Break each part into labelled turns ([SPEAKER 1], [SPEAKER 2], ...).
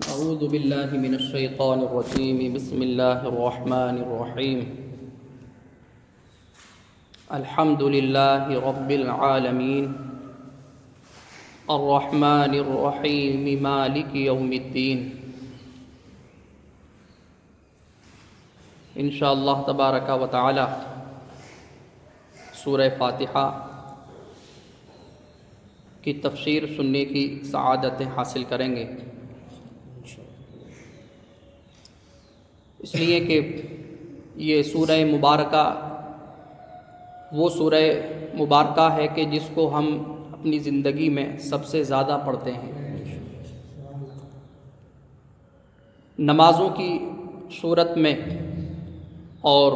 [SPEAKER 1] اعوذ باللہ من الشیطان الرجیم بسم اللہ الرحمن الرحیم الحمد للہ رب العالمین الرحمن الرحیم مالک یوم الدین۔ انشاءاللہ تبارک و تعالی سورہ فاتحہ کی تفسیر سننے کی سعادت حاصل کریں گے، اس لیے کہ یہ سورہ مبارکہ وہ سورہ مبارکہ ہے کہ جس کو ہم اپنی زندگی میں سب سے زیادہ پڑھتے ہیں۔ نمازوں کی صورت میں اور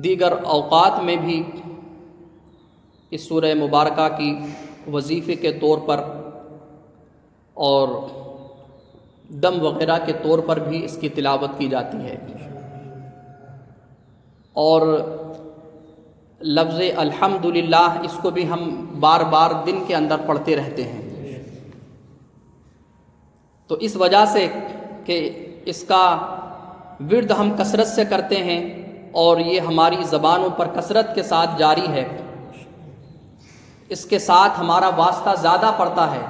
[SPEAKER 1] دیگر اوقات میں بھی اس سورہ مبارکہ کی وظیفے کے طور پر اور دم وغیرہ کے طور پر بھی اس کی تلاوت کی جاتی ہے، اور لفظ الحمدللہ اس کو بھی ہم بار بار دن کے اندر پڑھتے رہتے ہیں۔ تو اس وجہ سے کہ اس کا ورد ہم کثرت سے کرتے ہیں اور یہ ہماری زبانوں پر کثرت کے ساتھ جاری ہے، اس کے ساتھ ہمارا واسطہ زیادہ پڑتا ہے،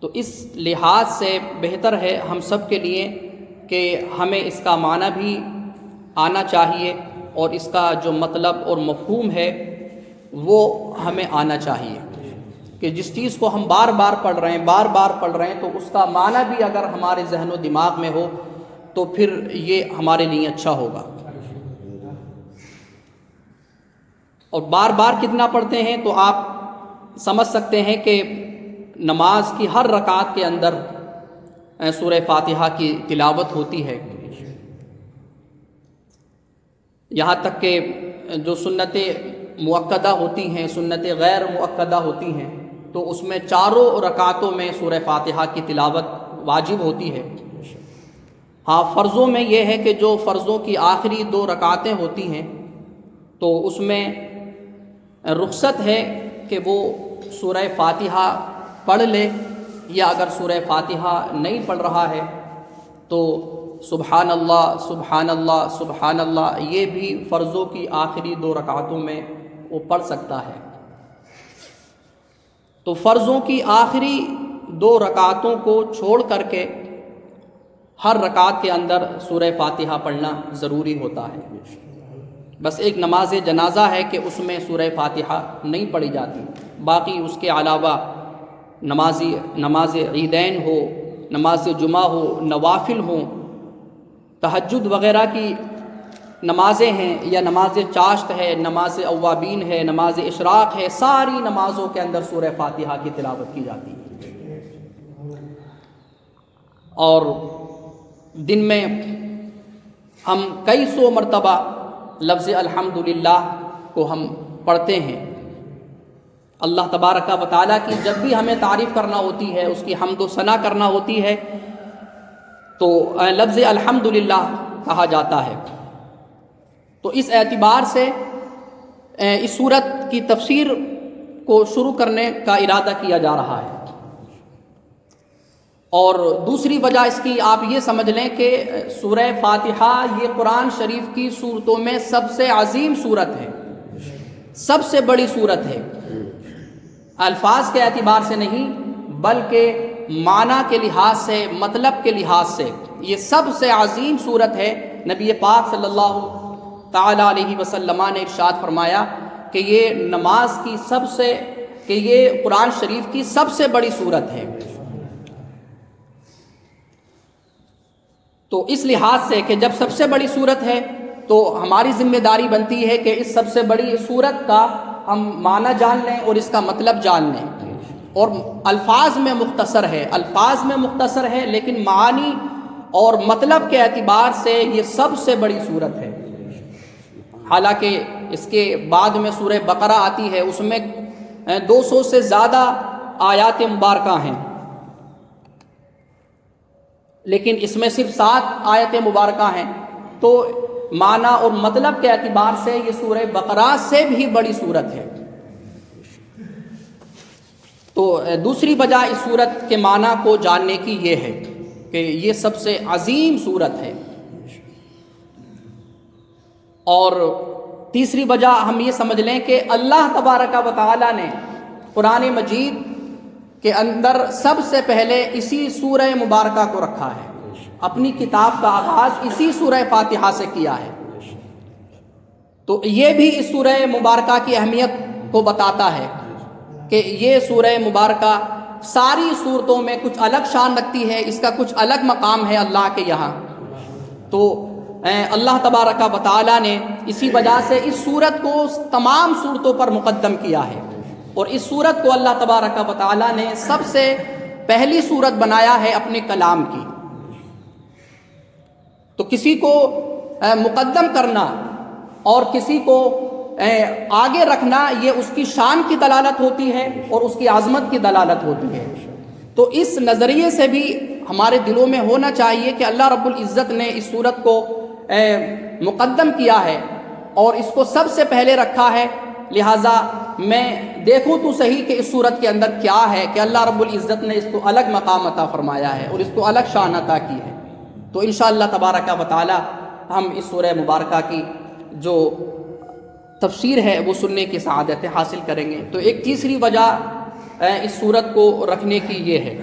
[SPEAKER 1] تو اس لحاظ سے بہتر ہے ہم سب کے لیے کہ ہمیں اس کا معنی بھی آنا چاہیے اور اس کا جو مطلب اور مفہوم ہے وہ ہمیں آنا چاہیے، کہ جس چیز کو ہم بار بار پڑھ رہے ہیں تو اس کا معنی بھی اگر ہمارے ذہن و دماغ میں ہو تو پھر یہ ہمارے لیے اچھا ہوگا۔ اور بار بار کتنا پڑھتے ہیں تو آپ سمجھ سکتے ہیں کہ نماز کی ہر رکعت کے اندر سورہ فاتحہ کی تلاوت ہوتی ہے، یہاں تک کہ جو سنتیں مؤکدہ ہوتی ہیں، سنتیں غیر مؤکدہ ہوتی ہیں، تو اس میں چاروں رکعتوں میں سورہ فاتحہ کی تلاوت واجب ہوتی ہے۔ ہاں، فرضوں میں یہ ہے کہ جو فرضوں کی آخری 2 رکعتیں ہوتی ہیں تو اس میں رخصت ہے کہ وہ سورہ فاتحہ پڑھ لے، یا اگر سورہ فاتحہ نہیں پڑھ رہا ہے تو سبحان اللہ سبحان اللہ سبحان اللہ یہ بھی فرضوں کی آخری 2 رکعتوں میں وہ پڑھ سکتا ہے۔ تو فرضوں کی آخری 2 رکعتوں کو چھوڑ کر کے ہر رکعت کے اندر سورہ فاتحہ پڑھنا ضروری ہوتا ہے۔ بس ایک نماز جنازہ ہے کہ اس میں سورہ فاتحہ نہیں پڑھی جاتی، باقی اس کے علاوہ نماز عیدین ہو، نماز جمعہ ہو، نوافل ہوں، تہجد وغیرہ کی نمازیں ہیں، یا نماز چاشت ہے، نماز اوابین ہے، نماز اشراق ہے، ساری نمازوں کے اندر سورہ فاتحہ کی تلاوت کی جاتی ہے۔ اور دن میں ہم کئی سو مرتبہ لفظ الحمدللہ کو ہم پڑھتے ہیں۔ اللہ تبارک و تعالیٰ کی جب بھی ہمیں تعریف کرنا ہوتی ہے، اس کی حمد و ثنا کرنا ہوتی ہے تو لفظ الحمدللہ کہا جاتا ہے۔ تو اس اعتبار سے اس سورت کی تفسیر کو شروع کرنے کا ارادہ کیا جا رہا ہے۔ اور دوسری وجہ اس کی آپ یہ سمجھ لیں کہ سورہ فاتحہ یہ قرآن شریف کی سورتوں میں سب سے عظیم سورت ہے، سب سے بڑی سورت ہے، الفاظ کے اعتبار سے نہیں بلکہ معنی کے لحاظ سے، مطلب کے لحاظ سے یہ سب سے عظیم سورت ہے۔ نبی پاک صلی اللہ تعالی علیہ وسلم نے ارشاد فرمایا کہ یہ قرآن شریف کی سب سے بڑی سورت ہے۔ تو اس لحاظ سے کہ جب سب سے بڑی سورت ہے تو ہماری ذمہ داری بنتی ہے کہ اس سب سے بڑی سورت کا ہم معنی جان لیں اور اس کا مطلب جان لیں، اور الفاظ میں مختصر ہے لیکن معانی اور مطلب کے اعتبار سے یہ سب سے بڑی سورت ہے۔ حالانکہ اس کے بعد میں سورہ بقرہ آتی ہے، اس میں 200 سے زیادہ آیات مبارکہ ہیں، لیکن اس میں صرف 7 آیت مبارکہ ہیں، تو معنی اور مطلب کے اعتبار سے یہ سورہ بقرہ سے بھی بڑی سورت ہے۔ تو دوسری وجہ اس صورت کے معنی کو جاننے کی یہ ہے کہ یہ سب سے عظیم صورت ہے، اور تیسری وجہ ہم یہ سمجھ لیں کہ اللہ تبارک و تعالی نے قرآن مجید کے اندر سب سے پہلے اسی سورہ مبارکہ کو رکھا ہے، اپنی کتاب کا آغاز اسی سورہ فاتحہ سے کیا ہے۔ تو یہ بھی اس سورہ مبارکہ کی اہمیت کو بتاتا ہے کہ یہ سورہ مبارکہ ساری صورتوں میں کچھ الگ شان رکھتی ہے، اس کا کچھ الگ مقام ہے اللہ کے یہاں۔ تو اللہ تبارک و تعالی نے اسی وجہ سے اس صورت کو تمام صورتوں پر مقدم کیا ہے، اور اس صورت کو اللہ تبارک و تعالی نے سب سے پہلی صورت بنایا ہے اپنے کلام کی۔ تو کسی کو مقدم کرنا اور کسی کو آگے رکھنا یہ اس کی شان کی دلالت ہوتی ہے اور اس کی عظمت کی دلالت ہوتی ہے۔ تو اس نظریے سے بھی ہمارے دلوں میں ہونا چاہیے کہ اللہ رب العزت نے اس صورت کو مقدم کیا ہے اور اس کو سب سے پہلے رکھا ہے، لہٰذا میں دیکھوں تو صحیح کہ اس صورت کے اندر کیا ہے کہ اللہ رب العزت نے اس کو الگ مقام عطا فرمایا ہے اور اس کو الگ شان عطا کی ہے۔ تو انشاءاللہ تبارک و تعالی ہم اس سورہ مبارکہ کی جو تفسیر ہے وہ سننے کی سعادت حاصل کریں گے۔ تو ایک تیسری وجہ اس صورت کو رکھنے کی یہ ہے،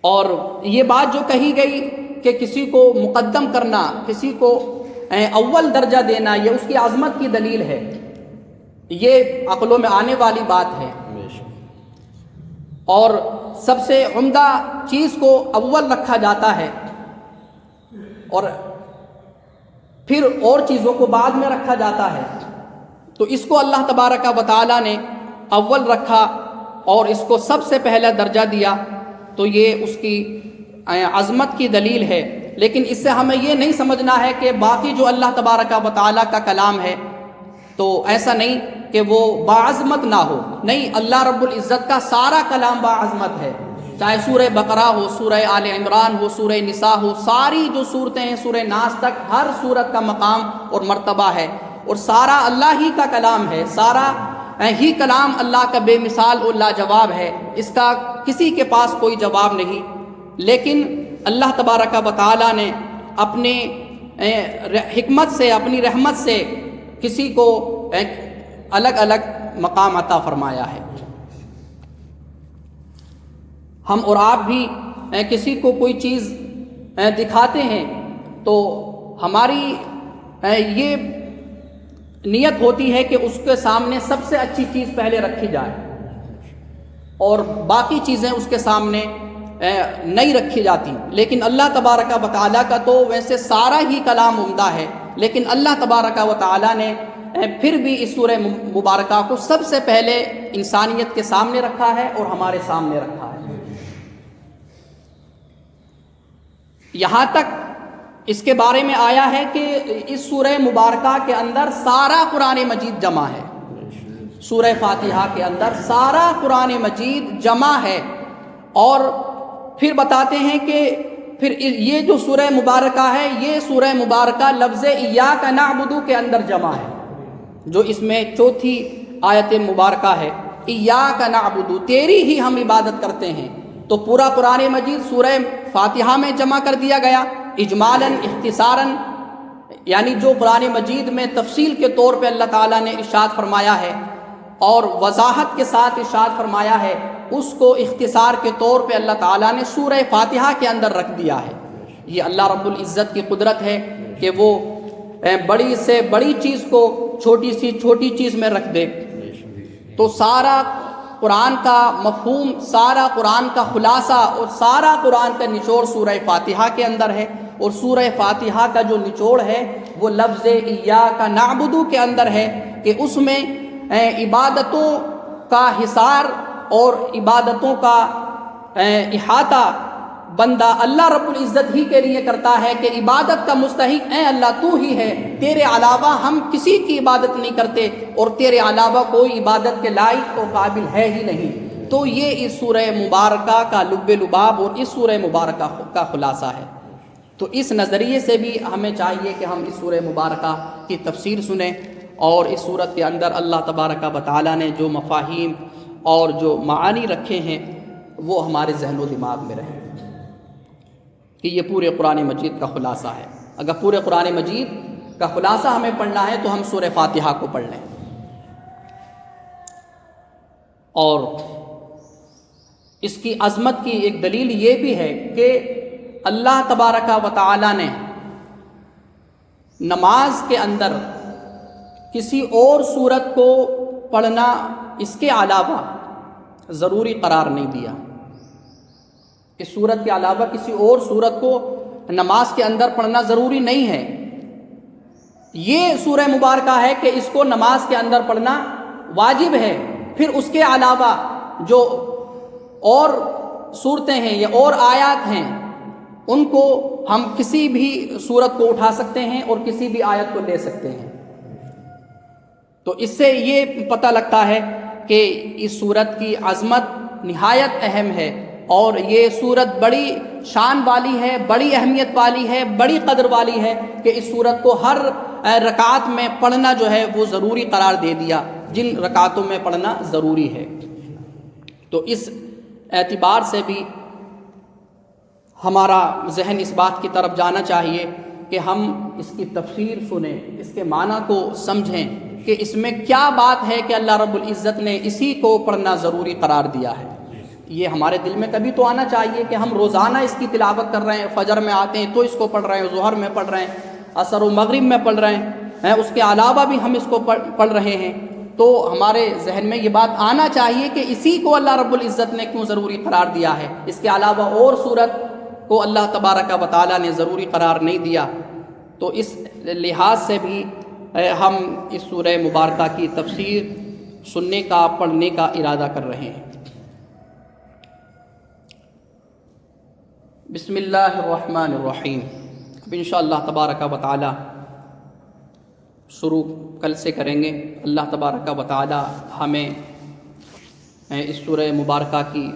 [SPEAKER 1] اور یہ بات جو کہی گئی کہ کسی کو مقدم کرنا، کسی کو اول درجہ دینا، یہ اس کی عظمت کی دلیل ہے، یہ عقلوں میں آنے والی بات ہے۔ اور سب سے عمدہ چیز کو اول رکھا جاتا ہے اور پھر اور چیزوں کو بعد میں رکھا جاتا ہے، تو اس کو اللہ تبارک و تعالی نے اول رکھا اور اس کو سب سے پہلا درجہ دیا، تو یہ اس کی عظمت کی دلیل ہے۔ لیکن اس سے ہمیں یہ نہیں سمجھنا ہے کہ باقی جو اللہ تبارک و تعالی کا کلام ہے تو ایسا نہیں کہ وہ باعظمت نہ ہو، نہیں، اللہ رب العزت کا سارا کلام باعظمت ہے، چاہے سورہ بقرہ ہو، سورہ آل عمران ہو، سورہ نساء ہو، ساری جو صورتیں ہیں سورہ ناس تک، ہر صورت کا مقام اور مرتبہ ہے، اور سارا اللہ ہی کا کلام ہے، سارا ہی کلام اللہ کا بے مثال اور لاجواب ہے، اس کا کسی کے پاس کوئی جواب نہیں۔ لیکن اللہ تبارک و تعالی نے اپنے حکمت سے، اپنی رحمت سے کسی کو الگ الگ مقام عطا فرمایا ہے۔ ہم اور آپ بھی کسی کو کوئی چیز دکھاتے ہیں تو ہماری یہ نیت ہوتی ہے کہ اس کے سامنے سب سے اچھی چیز پہلے رکھی جائے اور باقی چیزیں اس کے سامنے نہیں رکھی جاتی۔ لیکن اللہ تبارک و تعالیٰ کا تو ویسے سارا ہی کلام عمدہ ہے، لیکن اللہ تبارک و تعالیٰ نے پھر بھی اس سورہ مبارکہ کو سب سے پہلے انسانیت کے سامنے رکھا ہے اور ہمارے سامنے رکھا ہے۔ یہاں تک اس کے بارے میں آیا ہے کہ اس سورہ مبارکہ کے اندر سارا قرآن مجید جمع ہے، سورہ فاتحہ کے اندر سارا قرآن مجید جمع ہے، اور پھر بتاتے ہیں کہ پھر یہ جو سورہ مبارکہ ہے، یہ سورہ مبارکہ لفظ ایاک نعبد کے اندر جمع ہے، جو اس میں چوتھی آیت مبارکہ ہے، ایاک نعبد، تیری ہی ہم عبادت کرتے ہیں۔ تو پورا قرآن مجید سورہ فاتحہ میں جمع کر دیا گیا اجمالاً اختصاراً، یعنی جو قرآن مجید میں تفصیل کے طور پہ اللہ تعالیٰ نے ارشاد فرمایا ہے اور وضاحت کے ساتھ ارشاد فرمایا ہے، اس کو اختصار کے طور پہ اللہ تعالیٰ نے سورہ فاتحہ کے اندر رکھ دیا ہے۔ یہ اللہ رب العزت کی قدرت ہے کہ وہ بڑی سے بڑی چیز کو چھوٹی سی چھوٹی چیز میں رکھ دے۔ تو سارا قرآن کا مفہوم، سارا قرآن کا خلاصہ اور سارا قرآن کا نچوڑ سورہ فاتحہ کے اندر ہے، اور سورہ فاتحہ کا جو نچوڑ ہے وہ لفظ ایاک نعبد کے اندر ہے کہ اس میں عبادتوں کا حصار اور عبادتوں کا احاطہ بندہ اللہ رب العزت ہی کے لیے کرتا ہے کہ عبادت کا مستحق اے اللہ تو ہی ہے، تیرے علاوہ ہم کسی کی عبادت نہیں کرتے اور تیرے علاوہ کوئی عبادت کے لائق اور قابل ہے ہی نہیں۔ تو یہ اس سورہ مبارکہ کا لب لباب اور اس سورہ مبارکہ کا خلاصہ ہے۔ تو اس نظریے سے بھی ہمیں چاہیے کہ ہم اس سورہ مبارکہ کی تفسیر سنیں، اور اس صورت کے اندر اللہ تبارک و تعالیٰ نے جو مفاہیم اور جو معانی رکھے ہیں وہ ہمارے ذہن و دماغ میں رہیں کہ یہ پورے قرآن مجید کا خلاصہ ہے۔ اگر پورے قرآن مجید کا خلاصہ ہمیں پڑھنا ہے تو ہم سورہ فاتحہ کو پڑھ لیں۔ اور اس کی عظمت کی ایک دلیل یہ بھی ہے کہ اللہ تبارک و تعالی نے نماز کے اندر کسی اور سورت کو پڑھنا اس کے علاوہ ضروری قرار نہیں دیا۔ اس سورت کے علاوہ کسی اور سورت کو نماز کے اندر پڑھنا ضروری نہیں ہے۔ یہ سورہ مبارکہ ہے کہ اس کو نماز کے اندر پڑھنا واجب ہے۔ پھر اس کے علاوہ جو اور صورتیں ہیں یا اور آیات ہیں ان کو ہم کسی بھی سورت کو اٹھا سکتے ہیں اور کسی بھی آیت کو لے سکتے ہیں۔ تو اس سے یہ پتہ لگتا ہے کہ اس سورت کی عظمت نہایت اہم ہے اور یہ سورت بڑی شان والی ہے، بڑی اہمیت والی ہے، بڑی قدر والی ہے کہ اس سورت کو ہر رکعت میں پڑھنا جو ہے وہ ضروری قرار دے دیا، جن رکعتوں میں پڑھنا ضروری ہے۔ تو اس اعتبار سے بھی ہمارا ذہن اس بات کی طرف جانا چاہیے کہ ہم اس کی تفسیر سنیں، اس کے معنی کو سمجھیں کہ اس میں کیا بات ہے کہ اللہ رب العزت نے اسی کو پڑھنا ضروری قرار دیا ہے۔ یہ ہمارے دل میں کبھی تو آنا چاہیے کہ ہم روزانہ اس کی تلاوت کر رہے ہیں، فجر میں آتے ہیں تو اس کو پڑھ رہے ہیں، ظہر میں پڑھ رہے ہیں، عصر و مغرب میں پڑھ رہے ہیں، اس کے علاوہ بھی ہم اس کو پڑھ رہے ہیں، تو ہمارے ذہن میں یہ بات آنا چاہیے کہ اسی کو اللہ رب العزت نے کیوں ضروری قرار دیا ہے، اس کے علاوہ اور سورت کو اللہ تبارک و تعالیٰ نے ضروری قرار نہیں دیا۔ تو اس لحاظ سے بھی ہم اس سورہ مبارکہ کی تفسیر سننے کا، پڑھنے کا ارادہ کر رہے ہیں۔ بسم اللہ الرحمن الرحیم۔ اب انشاءاللہ تبارک و تعالی شروع کل سے کریں گے۔ اللہ تبارک و تعالی ہمیں اس سورہ مبارکہ کی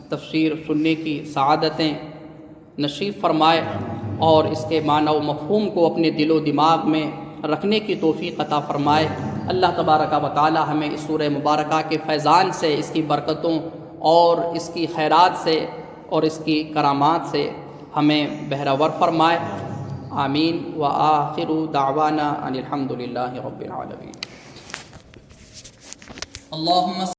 [SPEAKER 1] تفسیر سننے کی سعادتیں نصیب فرمائے اور اس کے معنی و مفہوم کو اپنے دل و دماغ میں رکھنے کی توفیق عطا فرمائے۔ اللہ تبارک و تعالی ہمیں اس سورہ مبارکہ کے فیضان سے، اس کی برکتوں اور اس کی خیرات سے اور اس کی کرامات سے ہمیں بہرہور فرمائے۔ آمین وآخر دعوانا ان الحمد للہ رب العالمین۔ اللہم